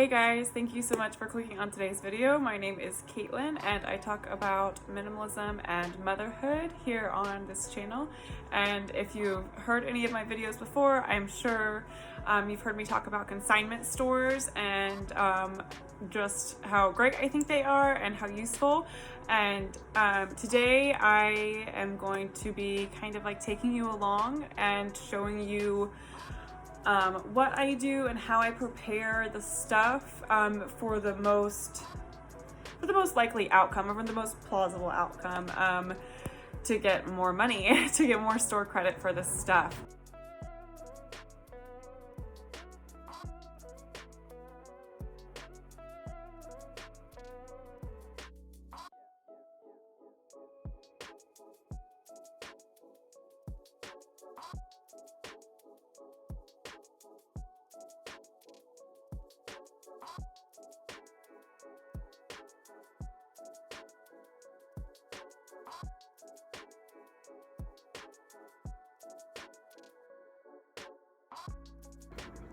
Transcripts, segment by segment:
guys, thank you so much for clicking on today's video. My name is Caitlin and I talk about minimalism and motherhood here on this channel. And if you've heard any of my videos before, I'm sure you've heard me talk about consignment stores and just how great I think they are and how useful. And today I am going to be kind of like taking you along and showing you what I do and how I prepare the stuff for the most likely outcome, or for the most plausible outcome, to get more money, to get more store credit for this stuff.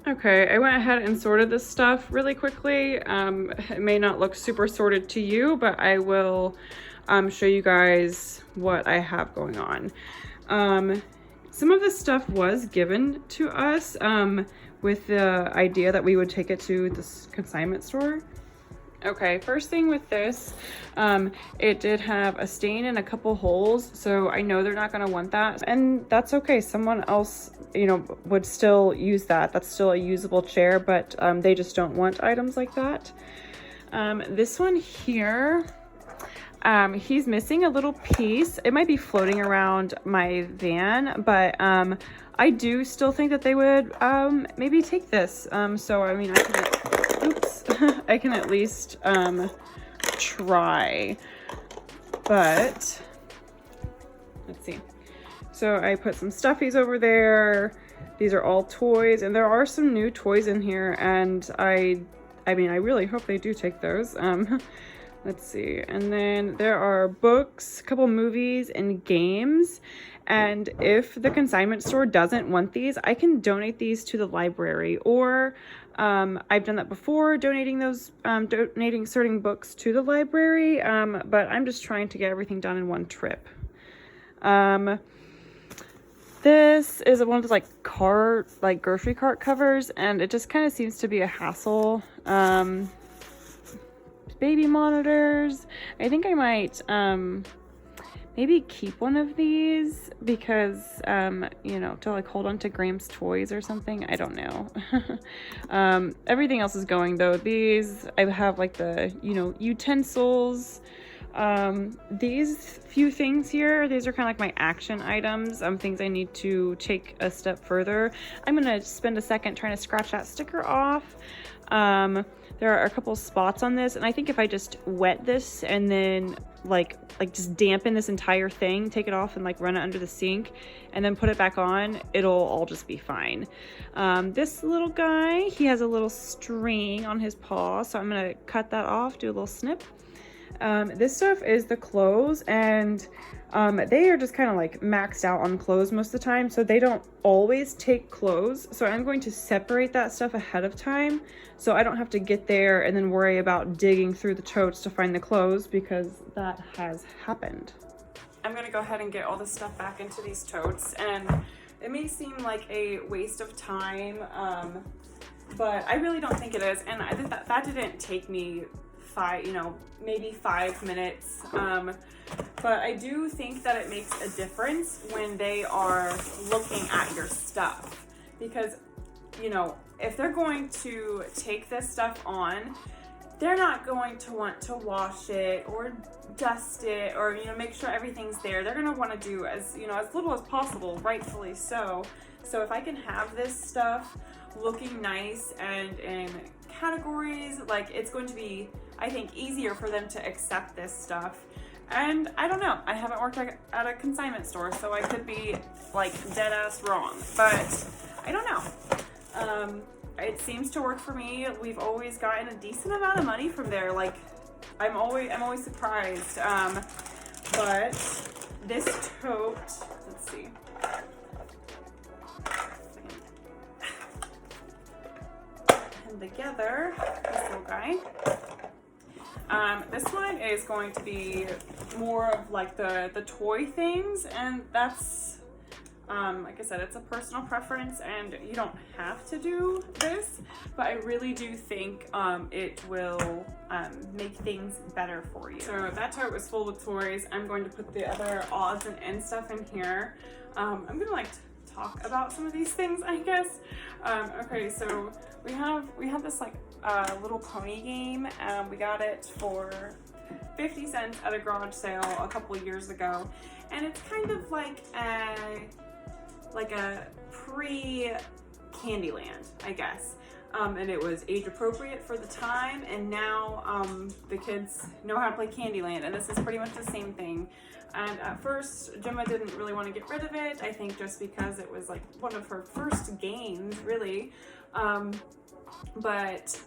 Okay, I went ahead and sorted this stuff really quickly. It may not look super sorted to you, but I will show you guys what I have going on. Some of this stuff was given to us with the idea that we would take it to this consignment store. Okay, first thing with this, it did have a stain and a couple holes, so I know they're not going to want that, and that's okay. Someone else, you know, would still use that. That's still a usable chair, but they just don't want items like that. This one here, he's missing a little piece. It might be floating around my van, but I do still think that they would maybe take this. So I mean, I can at least try, but let's see. So I put some stuffies over there. These are all toys, and there are some new toys in here, and I mean, I really hope they do take those. Let's see. And then there are books, a couple movies, and games. And if the consignment store doesn't want these, I can donate these to the library, or I've done that before, donating certain books to the library, but I'm just trying to get everything done in one trip. This is one of those like grocery cart covers, and it just kind of seems to be a hassle. Baby monitors. I think I might maybe keep one of these because you know, to like hold on to Graham's toys or something. I don't know. Everything else is going though. These, I have like the, you know, utensils. These few things here, these are kind of like my action items, things I need to take a step further. I'm gonna spend a second trying to scratch that sticker off. There are a couple spots on this, and I think if I just wet this and then like just dampen this entire thing, take it off and like run it under the sink and then put it back on, it'll all just be fine. This little guy, he has a little string on his paw, so I'm gonna cut that off, do a little snip. This stuff is the clothes, and they are just kind of like maxed out on clothes most of the time, so they don't always take clothes. So I'm going to separate that stuff ahead of time so I don't have to get there and then worry about digging through the totes to find the clothes, because that has happened. I'm gonna go ahead and get all this stuff back into these totes, and it may seem like a waste of time, but I really don't think it is. And I think that didn't take me maybe 5 minutes, but I do think that it makes a difference when they are looking at your stuff, because, you know, if they're going to take this stuff on, they're not going to want to wash it or dust it or, you know, make sure everything's there. They're going to want to do as little as possible, rightfully so. So if I can have this stuff looking nice and in categories, like, it's going to be, I think, easier for them to accept this stuff. And I don't know, I haven't worked at a consignment store, so I could be like dead ass wrong, but I don't know. It seems to work for me. We've always gotten a decent amount of money from there. Like, I'm always surprised. But this tote, let's see. them together, this little guy. This one is going to be more of like the toy things, and that's, like I said, it's a personal preference and you don't have to do this, but I really do think it will make things better for you. So that tote was full with toys. I'm going to put the other odds and ends stuff in here. I'm gonna like talk about some of these things, I guess. Okay, so we have this like little pony game. We got it for 50 cents at a garage sale a couple years ago, and it's kind of like a pre-Candyland, I guess. And it was age appropriate for the time, and now the kids know how to play Candyland, and this is pretty much the same thing. And at first, Gemma didn't really want to get rid of it, I think just because it was like one of her first games, really. But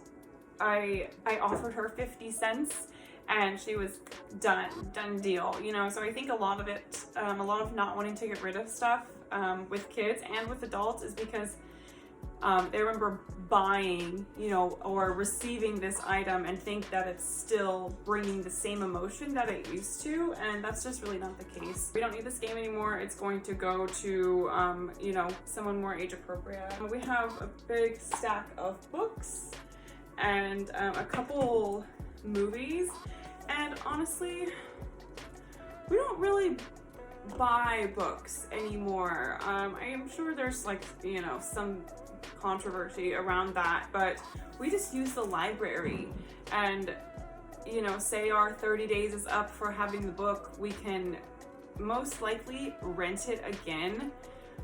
I offered her 50 cents, and she was done deal, you know. So I think a lot of it, a lot of not wanting to get rid of stuff with kids and with adults is because they remember buying, you know, or receiving this item and think that it's still bringing the same emotion that it used to, and that's just really not the case. We don't need this game anymore. It's going to go to, you know, someone more age appropriate. We have a big stack of books and a couple movies, and honestly, we don't really buy books anymore. I am sure there's like, you know, some controversy around that, but we just use the library, and you know, say our 30 days is up for having the book, we can most likely rent it again,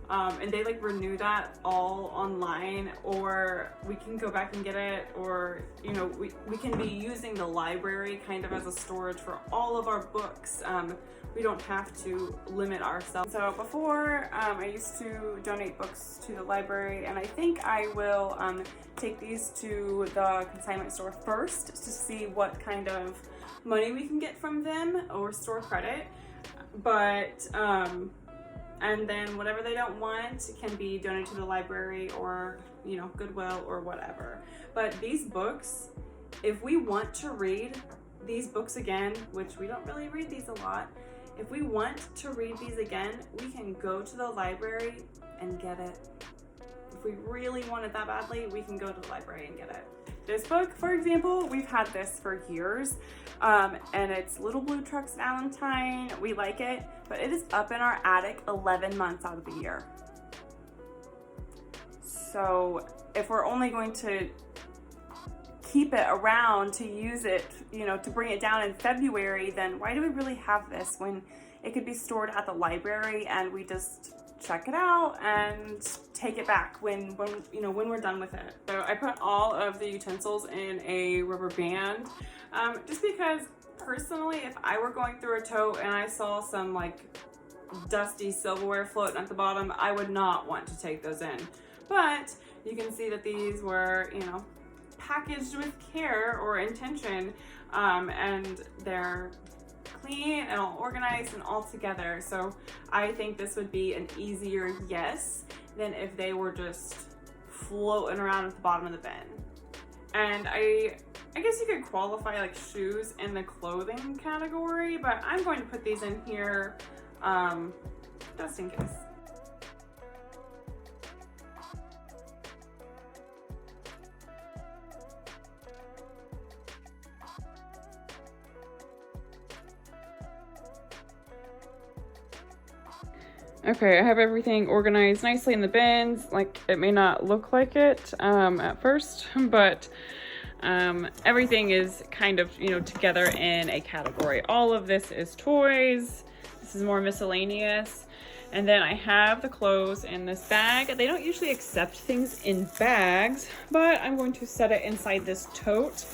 and they like renew that all online, or we can go back and get it, or you know, we can be using the library kind of as a storage for all of our books. We don't have to limit ourselves. So before, I used to donate books to the library, and I think I will take these to the consignment store first to see what kind of money we can get from them, or store credit. But and then whatever they don't want can be donated to the library, or you know, Goodwill or whatever. But these books, if we want to read these books again, which we don't really read these a lot, if we want to read these again, we can go to the library and get it. If we really want it that badly, we can go to the library and get it. This book, for example, we've had this for years, and it's Little Blue Truck's Valentine. We like it, but it is up in our attic 11 months out of the year. So if we're only going to keep it around to use it, you know, to bring it down in February, then why do we really have this when it could be stored at the library and we just check it out and take it back when you know, when we're done with it. So I put all of the utensils in a rubber band, just because personally, if I were going through a tote and I saw some like dusty silverware floating at the bottom, I would not want to take those in. But you can see that these were, you know, packaged with care or intention, and they're clean and all organized and all together. So I think this would be an easier yes than if they were just floating around at the bottom of the bin. And I guess you could qualify like shoes in the clothing category, but I'm going to put these in here just in case. Okay, I have everything organized nicely in the bins. Like, it may not look like it at first, but everything is kind of, you know, together in a category. All of this is toys. This is more miscellaneous. And then I have the clothes in this bag. They don't usually accept things in bags, but I'm going to set it inside this tote.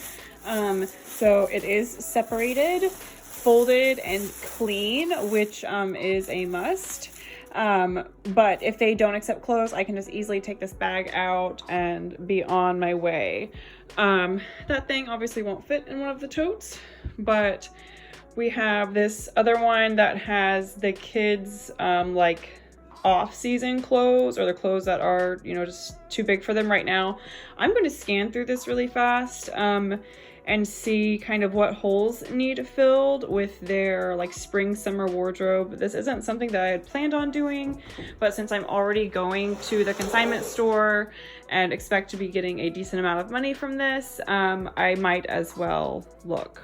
So it is separated, folded, and clean, which is a must. But if they don't accept clothes, I can just easily take this bag out and be on my way. That thing obviously won't fit in one of the totes, but we have this other one that has the kids, like off-season clothes or the clothes that are, you know, just too big for them right now. I'm going to scan through this really fast and see kind of what holes need filled with their like spring summer wardrobe. This isn't something that I had planned on doing, but since I'm already going to the consignment store and expect to be getting a decent amount of money from this, I might as well look.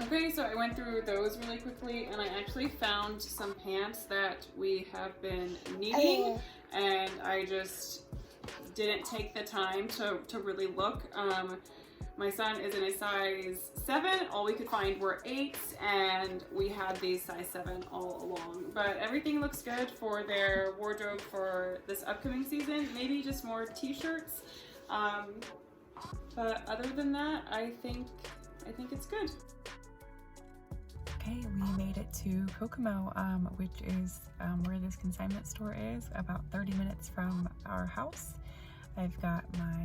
Okay, so I went through those really quickly and I actually found some pants that we have been needing and I just didn't take the time to really look. My son is in a size 7. All we could find were 8s and we had these size 7 all along. But everything looks good for their wardrobe for this upcoming season. Maybe just more t-shirts. But other than that, I think it's good. Okay, we made it to Kokomo, which is where this consignment store is, about 30 minutes from our house. I've got my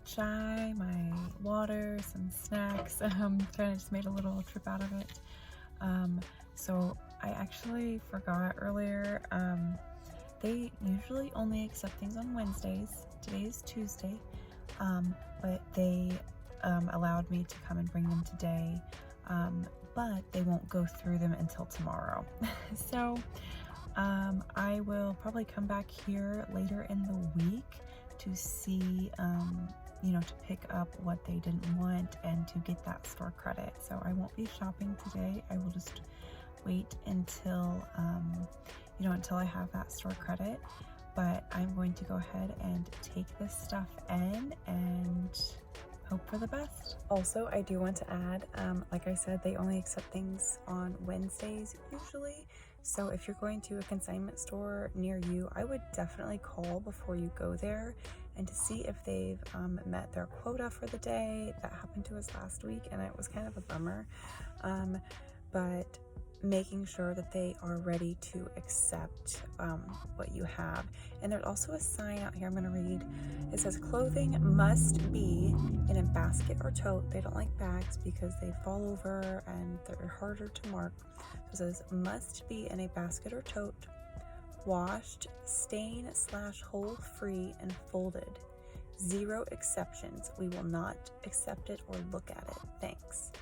chai, my water, some snacks. Kind of just made a little trip out of it. So I actually forgot earlier. They usually only accept things on Wednesdays. Today is Tuesday, but they allowed me to come and bring them today. But they won't go through them until tomorrow. So I will probably come back here later in the week to see, you know, to pick up what they didn't want and to get that store credit. So I won't be shopping today. I will just wait until, you know, until I have that store credit. But I'm going to go ahead and take this stuff in and hope for the best. Also, I do want to add, like I said, they only accept things on Wednesdays usually. So if you're going to a consignment store near you, I would definitely call before you go there and to see if they've met their quota for the day. That happened to us last week and it was kind of a bummer. But making sure that they are ready to accept what you have. And there's also a sign out here I'm going to read. It says clothing must be in a basket or tote. They don't like bags because they fall over and they're harder to mark. So it says must be in a basket or tote, washed, stain/hole free and folded. 0 exceptions. We will not accept it or look at it. Thanks.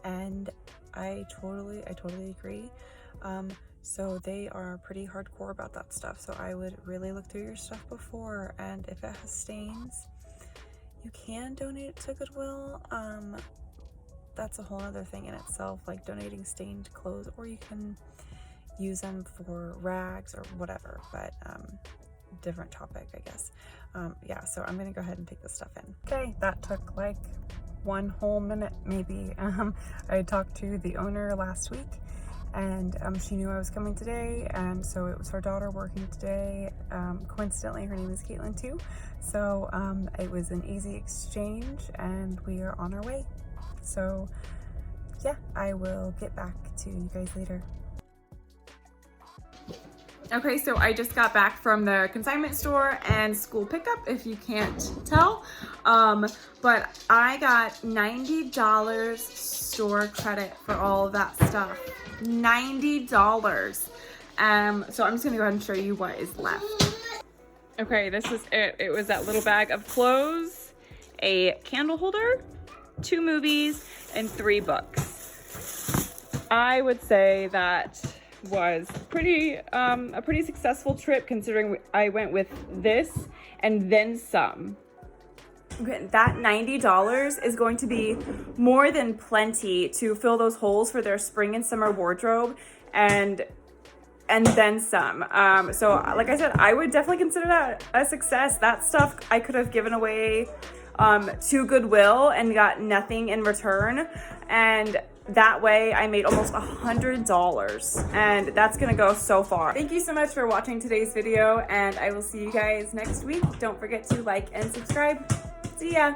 And I totally agree. So they are pretty hardcore about that stuff. So I would really look through your stuff before, and if it has stains, you can donate it to Goodwill. That's a whole other thing in itself, like donating stained clothes, or you can use them for rags or whatever, but different topic, I guess. Yeah, so I'm gonna go ahead and take this stuff in. Okay, that took like 1 whole minute maybe. I talked to the owner last week and she knew I was coming today, and so it was her daughter working today. Coincidentally, her name is Caitlin too. So it was an easy exchange and we are on our way. So yeah, I will get back to you guys later. Okay, so I just got back from the consignment store and school pickup, if you can't tell. But I got $90 store credit for all of that stuff. $90. So I'm just gonna go ahead and show you what is left. Okay, this is it. It was that little bag of clothes, a candle holder, 2 movies, and 3 books. I would say that was a pretty successful trip, considering I went with this and then some. Okay, that $90 is going to be more than plenty to fill those holes for their spring and summer wardrobe, and then some. So like I said, I would definitely consider that a success. That stuff I could have given away to Goodwill and got nothing in return, and that way I made almost $100, and that's gonna go so far. Thank you so much for watching today's video, and I will see you guys next week. Don't forget to like and subscribe. See ya.